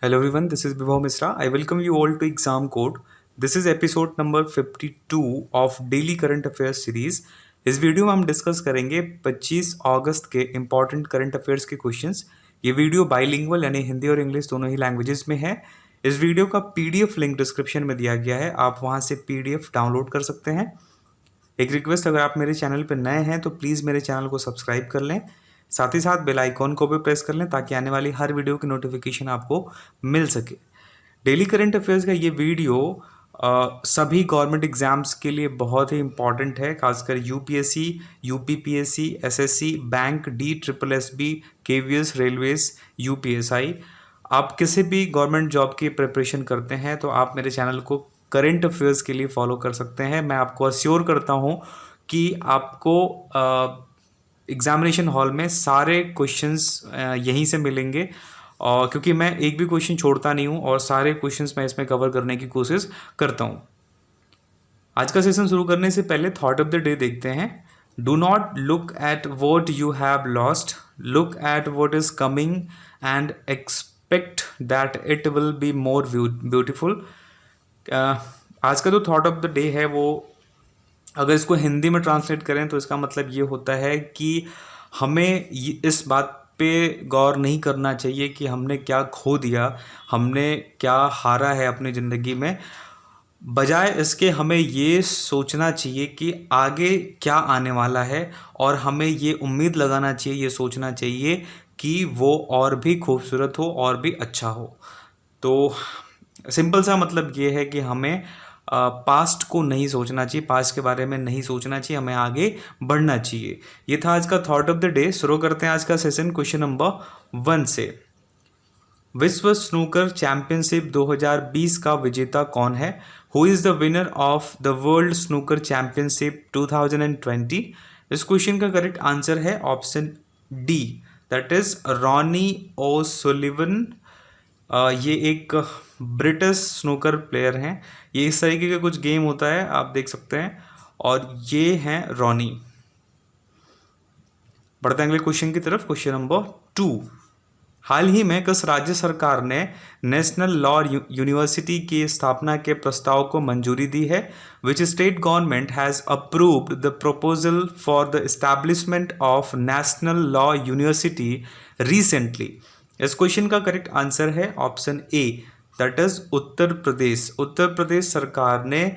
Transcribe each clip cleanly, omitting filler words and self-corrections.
Hello everyone, this is Vibhav Misra. I welcome you all to Exam Code. This is episode number 52 of daily current affairs series. इस video में हम discuss करेंगे 25 अगस्त के important current affairs के questions. ये video bilingual यानी हिंदी और English दोनों ही लैंग्वेजेस में है। इस वीडियो का पीडीएफ लिंक डिस्क्रिप्शन में दिया गया है, आप वहाँ से पीडीएफ डाउनलोड कर सकते हैं। एक रिक्वेस्ट, अगर आप मेरे चैनल पर नए हैं तो प्लीज़ मेरे चैनल को सब्सक्राइब कर लें, साथ ही साथ बेल आइकॉन को भी प्रेस कर लें ताकि आने वाली हर वीडियो की नोटिफिकेशन आपको मिल सके। डेली करंट अफेयर्स का ये वीडियो सभी गवर्नमेंट एग्जाम्स के लिए बहुत ही इंपॉर्टेंट है, खासकर UPSC, UPPSC, SSC, bank, DSSB, KVS, railways, UPSI. आप किसी भी गवर्नमेंट जॉब की प्रिपरेशन करते हैं तो आप मेरे चैनल को करंट अफेयर्स के लिए फॉलो कर सकते हैं। मैं आपको अश्योर करता हूँ कि आपको एग्जामिनेशन हॉल में सारे क्वेश्चंस यहीं से मिलेंगे, और क्योंकि मैं एक भी क्वेश्चन छोड़ता नहीं हूँ और सारे क्वेश्चंस मैं इसमें कवर करने की कोशिश करता हूँ। आज का सेशन शुरू करने से पहले थॉट ऑफ द डे देखते हैं। Do not look at what you have lost, look at what is coming and expect that it will be more beautiful. आज का जो थॉट ऑफ द डे है वो अगर इसको हिंदी में ट्रांसलेट करें तो इसका मतलब ये होता है कि हमें इस बात पे गौर नहीं करना चाहिए कि हमने क्या खो दिया, हमने क्या हारा है अपनी ज़िंदगी में। बजाय इसके हमें ये सोचना चाहिए कि आगे क्या आने वाला है, और हमें ये उम्मीद लगाना चाहिए, ये सोचना चाहिए कि वो और भी खूबसूरत हो और भी अच्छा हो। तो सिंपल सा मतलब ये है कि हमें पास्ट को नहीं सोचना चाहिए, पास्ट के बारे में नहीं सोचना चाहिए, हमें आगे बढ़ना चाहिए। ये था आज का थॉट ऑफ द डे। शुरू करते हैं आज का सेशन क्वेश्चन नंबर 1 से। विश्व स्नूकर चैंपियनशिप 2020 का विजेता कौन है? Who is the winner of the world snooker championship 2020? इस क्वेश्चन का करेक्ट आंसर है option D, that is Ronnie O'Sullivan. ये एक ब्रिटिश स्नूकर प्लेयर हैं। ये इस तरीके का कुछ गेम होता है, आप देख सकते हैं, और ये हैं रॉनी। बढ़ते हैं अगले क्वेश्चन की तरफ। Question number 2। हाल ही में किस राज्य सरकार ने नेशनल लॉ यूनिवर्सिटी की स्थापना के प्रस्ताव को मंजूरी दी है? Which state government has approved the proposal for the establishment of national law university recently? इस क्वेश्चन का करेक्ट आंसर है option A, that is Uttar Pradesh. Uttar Pradesh सरकार ने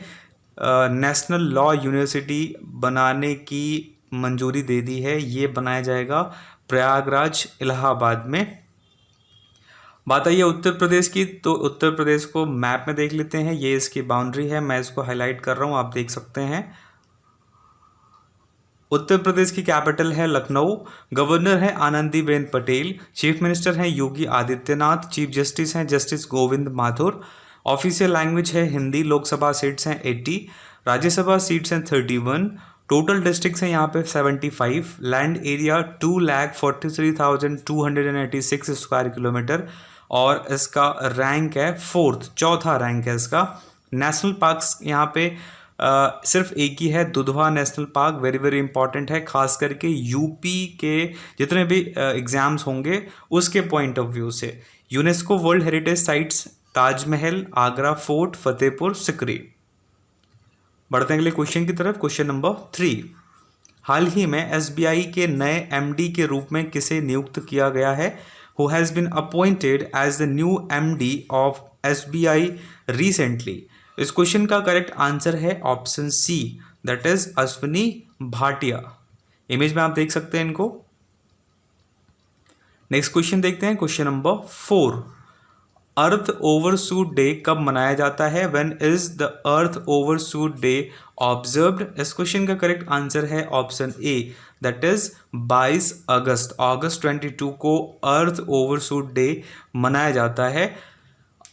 नेशनल लॉ यूनिवर्सिटी बनाने की मंजूरी दे दी है। ये बनाया जाएगा प्रयागराज, इलाहाबाद में। बात आई है उत्तर प्रदेश की, तो उत्तर प्रदेश को मैप में देख लेते हैं। ये इसकी बाउंड्री है, मैं इसको हाईलाइट कर रहा हूँ, आप देख सकते हैं। उत्तर प्रदेश की कैपिटल है लखनऊ। गवर्नर है आनंदीबेन पटेल। चीफ मिनिस्टर हैं योगी आदित्यनाथ। चीफ जस्टिस हैं justice Govind Mathur. Official language है हिंदी। लोकसभा सीट्स हैं 80, राज्यसभा सीट्स हैं 31। टोटल डिस्ट्रिक्ट्स हैं यहाँ पे 75। लैंड एरिया 2,43,286 स्क्वायर किलोमीटर, और इसका रैंक है 4th, चौथा रैंक है इसका। नेशनल पार्क्स यहाँ पे सिर्फ एक ही है, Dudhwa national park. Very very important है, खास करके यूपी के जितने भी एग्जाम्स होंगे उसके पॉइंट ऑफ व्यू से। UNESCO world heritage sites Taj Mahal, Agra fort, Fatehpur Sikri. बढ़ते हैं अगले क्वेश्चन की तरफ। Question number 3। हाल ही में एसबीआई के नए एमडी के रूप में किसे नियुक्त किया गया है? Who has been appointed as the new MD of SBI recently? इस क्वेश्चन का करेक्ट आंसर है option C, that is Ashwini Bhatia. Image में आप देख सकते हैं इनको। नेक्स्ट क्वेश्चन देखते हैं। Question number 4। अर्थ ओवरशूट डे कब मनाया जाता है? When is the earth overshoot day observed? इस क्वेश्चन का करेक्ट आंसर है ऑप्शन ए, दैट इज 22 अगस्त। अगस्त 22 को अर्थ ओवरशूट डे मनाया जाता है।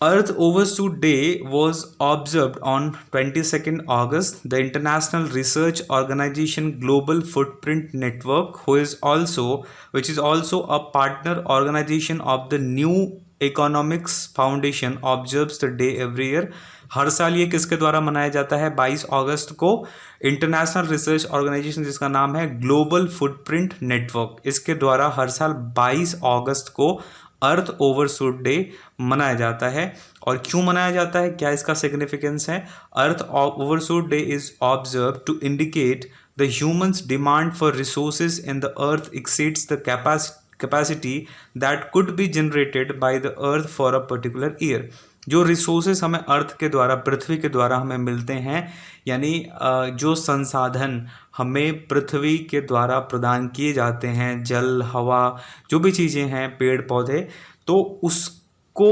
Earth Overshoot Day was observed on 22nd August. The International Research Organization Global Footprint Network, which is also a partner organization of the New Economics Foundation, observes the day every year. हर साल ये किसके द्वारा मनाया जाता है? 22 अगस्त को international research organisation, जिसका नाम है ग्लोबल फुटप्रिंट नेटवर्क, इसके द्वारा हर साल 22 अगस्त को अर्थ ओवरशूट डे मनाया जाता है। और क्यों मनाया जाता है, क्या इसका सिग्निफिकेंस है? Earth overshoot day is observe to indicate the humans demand for resources in the earth exceeds the capacity that could be generated by the earth for a particular year। जो रिसोर्सेस हमें अर्थ के द्वारा, पृथ्वी के द्वारा हमें मिलते हैं, यानी जो संसाधन हमें पृथ्वी के द्वारा प्रदान किए जाते हैं, जल, हवा, जो भी चीज़ें हैं, पेड़ पौधे, तो उसको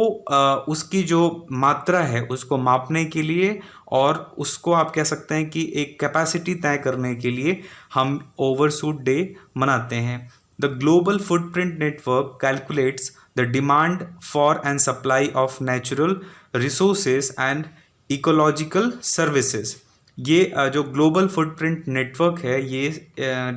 उसकी जो मात्रा है उसको मापने के लिए और उसको आप कह सकते हैं कि एक कैपेसिटी तय करने के लिए हम ओवरशूट डे मनाते हैं। The Global Footprint Network calculates the demand for and supply of natural resources and ecological services। ये जो ग्लोबल फुटप्रिंट नेटवर्क है, ये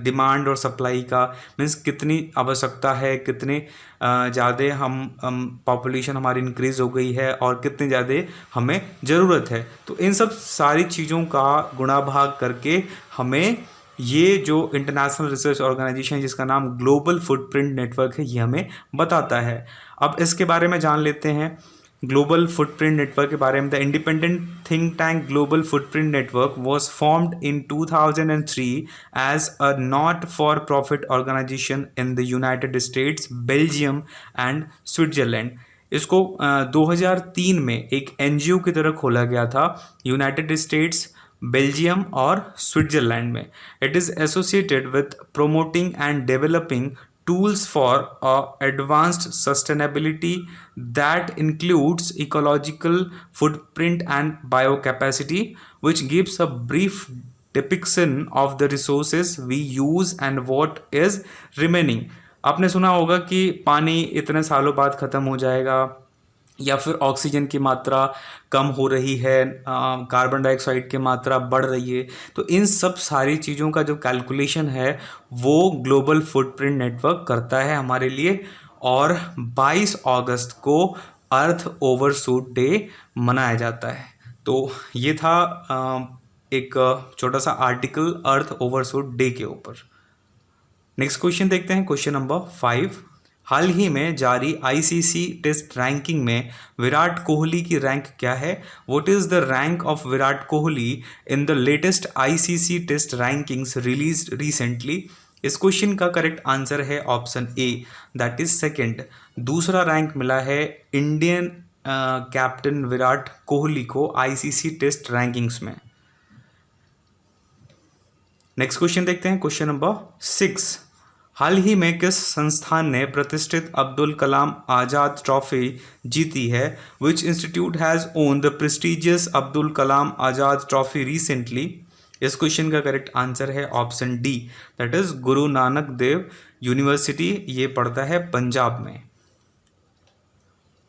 डिमांड और सप्लाई का मीन्स कितनी आवश्यकता है, कितने ज़्यादा हम पॉपुलेशन हमारी इंक्रीज़ हो गई है और कितने ज़्यादा हमें ज़रूरत है। तो इन सब सारी चीज़ों का गुणा भाग करके हमें ये जो इंटरनेशनल रिसर्च ऑर्गेनाइजेशन है जिसका नाम ग्लोबल फुटप्रिंट नेटवर्क है, ये हमें बताता है। अब इसके बारे में जान लेते हैं, ग्लोबल फुटप्रिंट नेटवर्क के बारे में। The independent think tank global footprint network was formed in 2003 as a not for profit organisation in the United States, Belgium and Switzerland. इसको 2003 में एक एनजीओ की तरह खोला गया था यूनाइटेड स्टेट्स, बेल्जियम और स्विट्जरलैंड में। It is associated with promoting and developing tools for advanced sustainability that includes ecological footprint and biocapacity, which gives a brief depiction of the resources we use and what is remaining। आपने सुना होगा कि पानी इतने सालों बाद ख़त्म हो जाएगा, या फिर ऑक्सीजन की मात्रा कम हो रही है, कार्बन डाइऑक्साइड की मात्रा बढ़ रही है। तो इन सब सारी चीज़ों का जो कैलकुलेशन है वो ग्लोबल फुटप्रिंट नेटवर्क करता है हमारे लिए। और 22 अगस्त को अर्थ ओवरशूट डे मनाया जाता है। तो ये था एक छोटा सा आर्टिकल अर्थ ओवरशूट डे के ऊपर। नेक्स्ट क्वेश्चन देखते हैं, क्वेश्चन नंबर 5। हाल ही में जारी आईसीसी टेस्ट रैंकिंग में विराट कोहली की रैंक क्या है? What is the rank of Virat Kohli in the latest ICC test rankings released recently? इस क्वेश्चन का करेक्ट आंसर है option A, that is second. दूसरा रैंक मिला है इंडियन कैप्टन विराट कोहली को आईसीसी टेस्ट रैंकिंग्स में। नेक्स्ट क्वेश्चन देखते हैं, क्वेश्चन नंबर 6। हाल ही में किस संस्थान ने प्रतिष्ठित अब्दुल कलाम आज़ाद ट्रॉफी जीती है? Which institute has own the prestigious Abdul Kalam Azad trophy recently? इस क्वेश्चन का करेक्ट आंसर है option D, that is Guru Nanak Dev university. ये पड़ता है पंजाब में।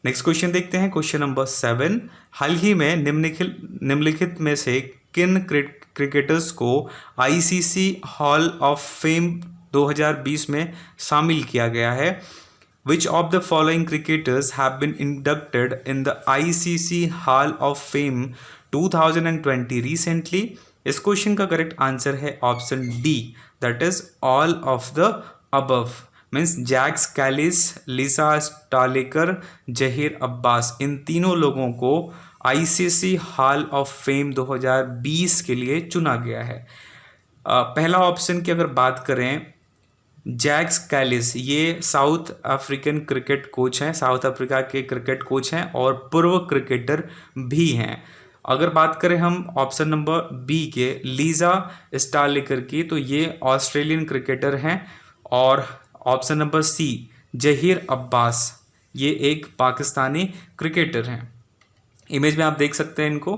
नेक्स्ट क्वेश्चन देखते हैं, क्वेश्चन नंबर 7। हाल ही में निम्नलिखित में से किन क्रिकेटर्स को आईसीसी हॉल ऑफ फेम 2020 में शामिल किया गया है? Which of the following cricketers have been inducted in the ICC Hall of Fame 2020 recently? इस क्वेश्चन का करेक्ट आंसर है option D, that is all of the above. Means Jacques Kallis, Lisa Sthalekar, Zaheer Abbas, इन तीनों लोगों को ICC hall of fame 2020 के लिए चुना गया है। पहला ऑप्शन की अगर बात करें, जैक्स कैलिस, ये साउथ अफ्रीकन क्रिकेट कोच हैं, साउथ अफ्रीका के क्रिकेट कोच हैं और पूर्व क्रिकेटर भी हैं। अगर बात करें हम ऑप्शन नंबर बी के, लीजा स्टालेकर की, तो ये ऑस्ट्रेलियन क्रिकेटर हैं। और option number C, Zaheer Abbas, ये एक पाकिस्तानी क्रिकेटर हैं। इमेज में आप देख सकते हैं इनको।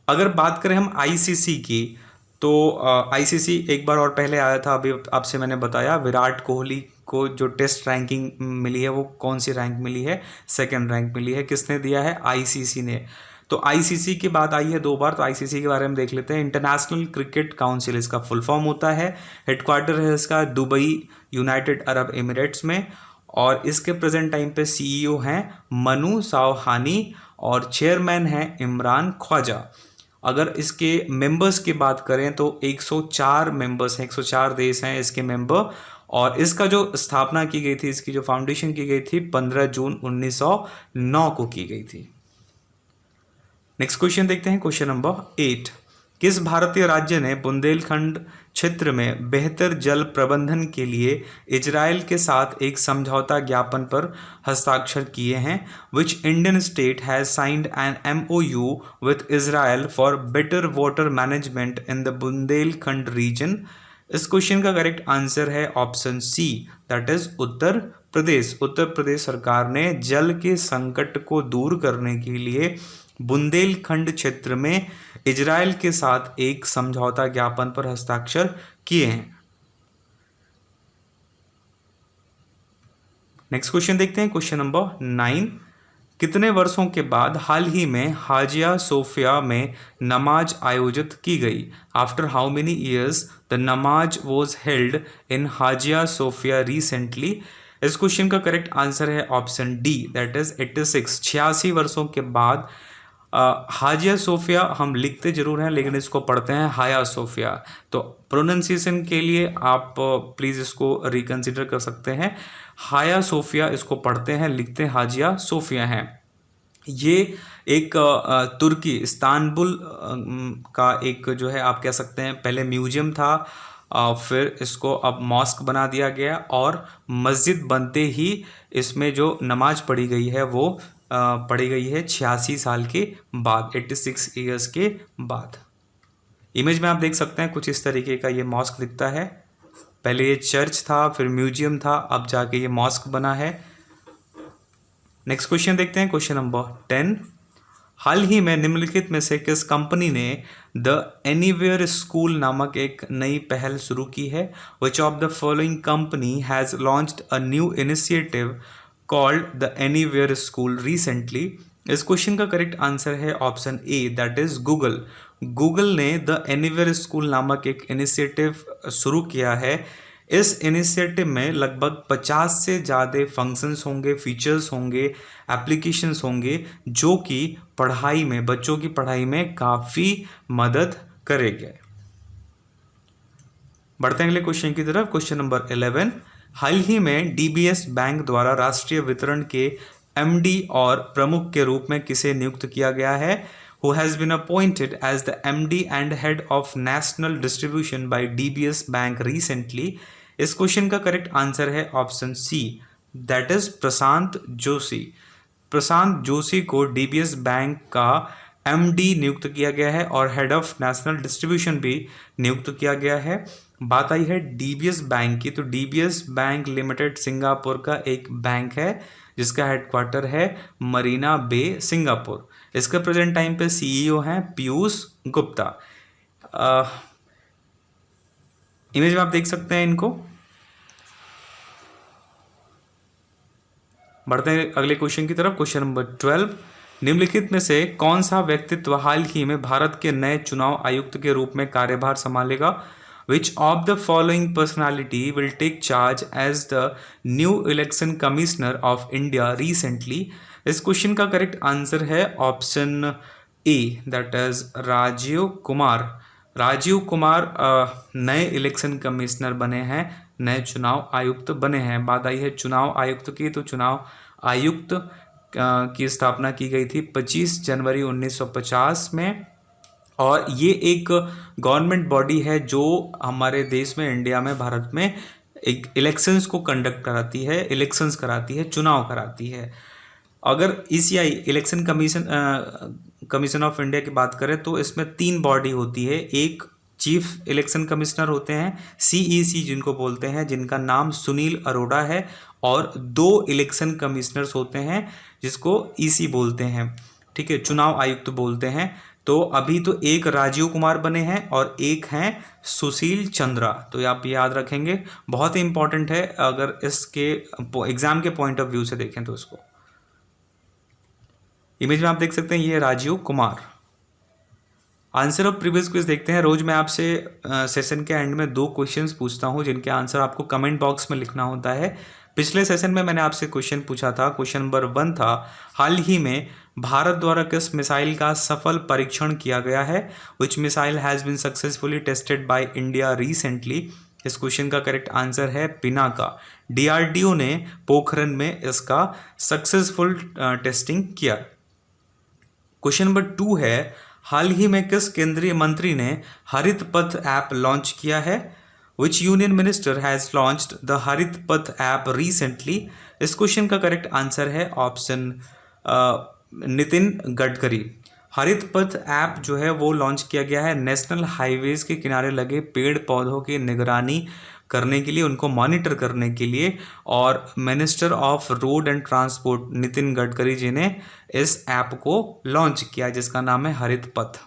अगर बात करें हम आईसीसी की, तो आईसीसी एक बार और पहले आया था, अभी आपसे मैंने बताया विराट कोहली को जो टेस्ट रैंकिंग मिली है वो कौन सी रैंक मिली है? सेकंड रैंक मिली है। किसने दिया है? आईसीसी ने। तो आईसीसी की बात आई है 2 बार, तो आईसीसी के बारे में देख लेते हैं। इंटरनेशनल क्रिकेट काउंसिल इसका फुल फॉर्म होता है। हेडक्वार्टर है इसका दुबई, यूनाइटेड अरब एमिरेट्स में। और इसके प्रेजेंट टाइम पे सीईओ हैं मनु सावहानी और चेयरमैन हैं इमरान ख्वाजा। अगर इसके मेंबर्स की बात करें तो 104 मेंबर्स हैं, 104 देश हैं इसके मेंबर। और इसका जो स्थापना की गई थी, इसकी जो फाउंडेशन की गई थी 15 जून 1909 को की गई थी। नेक्स्ट क्वेश्चन देखते हैं, क्वेश्चन नंबर 8। किस भारतीय राज्य ने बुंदेलखंड क्षेत्र में बेहतर जल प्रबंधन के लिए इजराइल के साथ एक समझौता ज्ञापन पर हस्ताक्षर किए हैं? Which Indian state has signed an MOU with Israel for better water management in the Bundelkhand region? इस क्वेश्चन का करेक्ट आंसर है option C, that is Uttar Pradesh. Uttar Pradesh सरकार ने जल के संकट को दूर करने के लिए बुंदेलखंड क्षेत्र में इजराइल के साथ एक समझौता ज्ञापन पर हस्ताक्षर किए हैं। नेक्स्ट क्वेश्चन देखते हैं, क्वेश्चन नंबर 9। कितने वर्षों के बाद हाल ही में हाजिया सोफिया में नमाज आयोजित की गई? After how many years the namaz was held in Hagia Sophia recently? इस क्वेश्चन का करेक्ट आंसर है ऑप्शन डी, दैट इज 86। 86 वर्षों के बाद हाजिया सोफिया हम लिखते जरूर हैं लेकिन इसको पढ़ते हैं हाया सोफिया। तो प्रोनाउंसिएशन के लिए आप प्लीज़ इसको रिकंसिडर कर सकते हैं। हाया सोफिया इसको पढ़ते हैं, लिखते हाजिया सोफिया हैं। ये एक तुर्की इस्तांबुल का एक जो है आप कह सकते हैं पहले म्यूजियम था, फिर इसको अब मॉस्क बना दिया गया और मस्जिद बनते ही इसमें जो नमाज पढ़ी गई है वो पढ़ी गई है 86 साल के बाद, 86 ईयर्स के बाद। इमेज में आप देख सकते हैं कुछ इस तरीके का ये मॉस्क दिखता है। पहले ये चर्च था, फिर म्यूजियम था, अब जाके ये मॉस्क बना है। नेक्स्ट क्वेश्चन देखते हैं, क्वेश्चन नंबर 10। हाल ही में निम्नलिखित में से किस कंपनी ने द एनीवेयर स्कूल नामक एक नई पहल शुरू की है? Which of the following company has launched a new initiative called the anywhere school recently? इस क्वेश्चन का करेक्ट आंसर है option A, that is Google. Google ने द एनीवेयर स्कूल नामक एक इनिशिएटिव शुरू किया है। इस इनिशिएटिव में लगभग 50 से ज़्यादा फंक्शंस होंगे, फीचर्स होंगे, एप्लीकेशंस होंगे जो कि पढ़ाई में, बच्चों की पढ़ाई में काफ़ी मदद करेंगे। बढ़ते हैं अगले क्वेश्चन की तरफ, क्वेश्चन नंबर 11। हाल ही में DBS बैंक द्वारा राष्ट्रीय वितरण के MD और प्रमुख के रूप में किसे नियुक्त किया गया है? Who has been appointed as the MD and head of national distribution by DBS Bank recently? इस क्वेश्चन का करेक्ट आंसर है ऑप्शन सी, दैट इज प्रशांत जोशी। प्रशांत जोशी को DBS बैंक का MD नियुक्त किया गया है और हेड ऑफ नेशनल डिस्ट्रीब्यूशन भी नियुक्त किया गया है। बात आई है DBS बैंक की, तो DBS बैंक लिमिटेड सिंगापुर का एक बैंक है जिसका हेडक्वार्टर है मरीना बे, सिंगापुर। इसके प्रेजेंट टाइम पे CEO हैं पीयूष गुप्ता। इमेज में आप देख सकते हैं इनको। बढ़ते हैं अगले क्वेश्चन की तरफ, क्वेश्चन नंबर 12। निम्नलिखित में से कौन सा व्यक्तित्व हाल ही में भारत के नए चुनाव आयुक्त के रूप में कार्यभार संभालेगा? Which of the following personality will take charge as the new election commissioner of India recently? इस क्वेश्चन का करेक्ट आंसर है option A, that is Rajiv Kumar. Rajiv Kumar नए इलेक्शन कमिश्नर बने हैं, नए चुनाव आयुक्त बने हैं। बात आई है चुनाव आयुक्त की, तो चुनाव आयुक्त की स्थापना की गई थी 25 जनवरी 1950 में और ये एक गवर्नमेंट बॉडी है जो हमारे देश में, इंडिया में, भारत में एक इलेक्शंस को कंडक्ट कराती है, इलेक्शंस कराती है, चुनाव कराती है। अगर ECI election commission of India की बात करें तो इसमें 3 बॉडी होती है। एक चीफ इलेक्शन कमिश्नर होते हैं, CEC जिनको बोलते हैं, जिनका नाम सुनील अरोड़ा है, और 2 इलेक्शन कमिश्नर्स होते हैं जिसको EC बोलते हैं, ठीक है, चुनाव आयुक्त बोलते हैं। तो अभी तो एक राजीव कुमार बने हैं और एक हैं सुशील चंद्रा, तो आप याद रखेंगे, बहुत ही इंपॉर्टेंट है अगर इसके एग्जाम के पॉइंट ऑफ व्यू से देखें तो। इसको इमेज में आप देख सकते हैं ये Rajiv Kumar. Answer of previous quiz देखते हैं। रोज मैं आपसे सेशन के एंड में 2 क्वेश्चंस पूछता हूं जिनके आंसर आपको कमेंट बॉक्स में लिखना होता है। पिछले सेशन में मैंने आपसे क्वेश्चन पूछा था, क्वेश्चन नंबर 1 था, हाल ही में भारत द्वारा किस मिसाइल का सफल परीक्षण किया गया है? Which missile has been successfully tested by India recently? इस क्वेश्चन का करेक्ट आंसर है पिनाका। डीआरडीओ ने पोखरण में इसका सक्सेसफुल टेस्टिंग किया। क्वेश्चन नंबर 2 है, हाल ही में किस केंद्रीय मंत्री ने हरित पथ ऐप लॉन्च किया है? विच union minister has launched the हरित पथ ऐप रिसेंटली? इस क्वेश्चन का करेक्ट आंसर है ऑप्शन नितिन गडकरी। हरित पथ ऐप जो है वो लॉन्च किया गया है नेशनल हाईवेज के किनारे लगे पेड़ पौधों की निगरानी करने के लिए, उनको मॉनिटर करने के लिए, और minister of road and transport Nitin Gadkari ji ने इस ऐप को लॉन्च किया जिसका नाम है हरित पथ।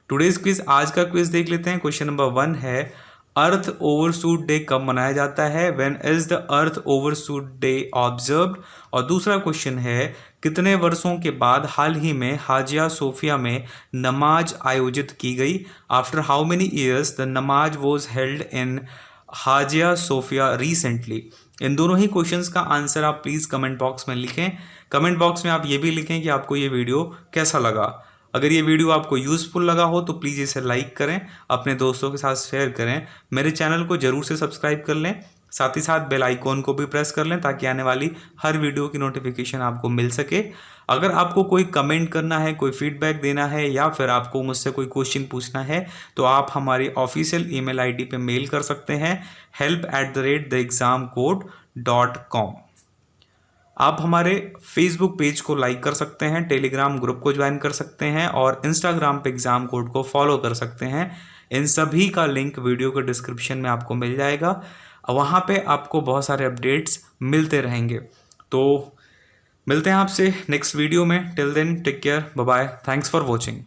टुडेज क्विज, आज का क्विज देख लेते हैं। क्वेश्चन नंबर 1 है, अर्थ ओवरशूट डे कब मनाया जाता है? When is the earth overshoot day observed? और दूसरा क्वेश्चन है, कितने वर्षों के बाद हाल ही में हाजिया सोफिया में नमाज आयोजित की गई? After how many years the namaz was held in Hagia Sophia recently? इन दोनों ही क्वेश्चंस का आंसर आप प्लीज़ कमेंट बॉक्स में लिखें। कमेंट बॉक्स में आप ये भी लिखें कि आपको ये वीडियो कैसा लगा। अगर ये वीडियो आपको यूज़फुल लगा हो तो प्लीज़ इसे लाइक करें, अपने दोस्तों के साथ शेयर करें, मेरे चैनल को ज़रूर से सब्सक्राइब कर लें, साथ ही साथ बेल आइकॉन को भी प्रेस कर लें ताकि आने वाली हर वीडियो की नोटिफिकेशन आपको मिल सके। अगर आपको कोई कमेंट करना है, कोई फीडबैक देना है, या फिर आपको मुझसे कोई क्वेश्चन पूछना है तो आप हमारी ऑफिशियल ईमेल आईडी पे मेल कर सकते हैं help@theexamcode.com। आप हमारे फेसबुक पेज को लाइक कर सकते हैं, टेलीग्राम ग्रुप को ज्वाइन कर सकते हैं और इंस्टाग्राम पे एग्जाम कोड को फॉलो कर सकते हैं। इन सभी का लिंक वीडियो के डिस्क्रिप्शन में आपको मिल जाएगा। वहाँ पे आपको बहुत सारे अपडेट्स मिलते रहेंगे। तो मिलते हैं आपसे नेक्स्ट वीडियो में। Till then take care, bye bye, thanks for watching.